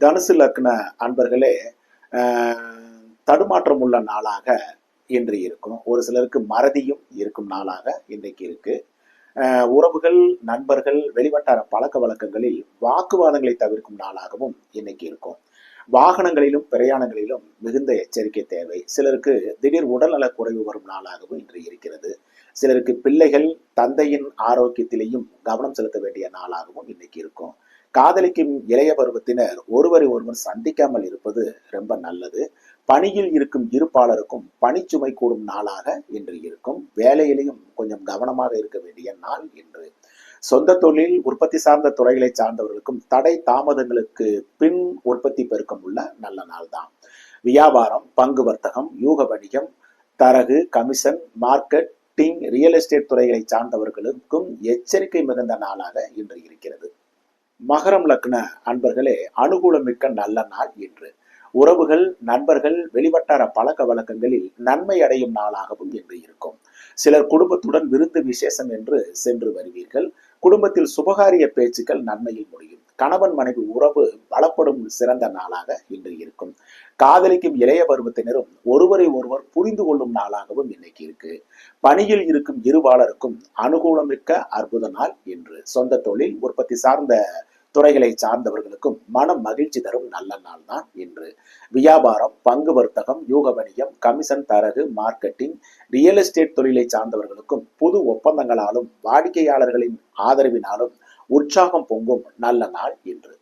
தனுசு லக்ன அன்பர்களே, தடுமாற்றம் உள்ள நாளாக இன்று இருக்கும். ஒரு சிலருக்கு மறதியும் இருக்கும் நாளாக இன்றைக்கு இருக்கு. உறவுகள், நண்பர்கள், வெளிவட்டார பழக்க வழக்கங்களில் வாக்குவாதங்களை தவிர்க்கும் நாளாகவும் இன்னைக்கு இருக்கும். வாகனங்களிலும் பிரயாணங்களிலும் மிகுந்த எச்சரிக்கை தேவை. சிலருக்கு திடீர் உடல்நல குறைவு வரும் நாளாகவும் இன்று இருக்கிறது. சிலருக்கு பிள்ளைகள், தந்தையின் ஆரோக்கியத்திலேயும் கவனம் செலுத்த வேண்டிய நாளாகவும் இன்னைக்கு இருக்கும். காதலிக்கும் இளைய பருவத்தினர் ஒருவரை ஒருவர் சந்திக்காமல் இருப்பது ரொம்ப நல்லது. பணியில் இருக்கும் இருப்பாளருக்கும் பணிச்சுமை கூடும் நாளாக இன்று இருக்கும். வேலையிலையும் கொஞ்சம் கவனமாக இருக்க வேண்டிய நாள் இன்று. சொந்த தொழில், உற்பத்தி சார்ந்த துறைகளை சார்ந்தவர்களுக்கும் தடை தாமதங்களுக்கு பின் உற்பத்தி பெருக்கம் உள்ள நல்ல நாள் தான். வியாபாரம், பங்கு வர்த்தகம், யூக வணிகம், தரகு, கமிஷன், மார்க்கெட்டிங், ரியல் எஸ்டேட் துறைகளை சார்ந்தவர்களுக்கும் எச்சரிக்கை மிகுந்த நாளாக இன்று இருக்கிறது. மகரம் லக்ன அன்பர்களே, அனுகூலமிக்க நல்ல நாள் இன்று. உறவுகள், நண்பர்கள், வெளிவட்டார பழக்க வழக்கங்களில் நன்மை அடையும் நாளாகவும் இன்று இருக்கும். சிலர் குடும்பத்துடன் விருந்து விசேஷம் என்று சென்று வருவீர்கள். குடும்பத்தில் சுபகாரிய பேச்சுக்கள் நன்மையில் முடியும். கணவன் மனைவி உறவு பலப்படும் சிறந்த நாளாக இன்று இருக்கும். காதலிக்கும் இளைய பருவத்தினரும் ஒருவரை ஒருவர் புரிந்து கொள்ளும் நாளாகவும் இன்னைக்கு இருக்கு. பணியில் இருக்கும் இருபாலருக்கும் அனுகூலமிக்க அற்புத நாள் இன்று. சொந்த தொழில், உற்பத்தி சார்ந்த துறைகளை சார்ந்தவர்களுக்கும் மனம் மகிழ்ச்சி தரும் நல்ல நாள் தான் இன்று. வியாபாரம், பங்கு வர்த்தகம், யூக வணிகம், கமிஷன், தரகு, மார்க்கெட்டிங், ரியல் எஸ்டேட் தொழிலை சார்ந்தவர்களுக்கும் புது ஒப்பந்தங்களாலும் வாடிக்கையாளர்களின் ஆதரவினாலும் உற்சாகம் பொங்கும் நல்ல நாள் இன்று.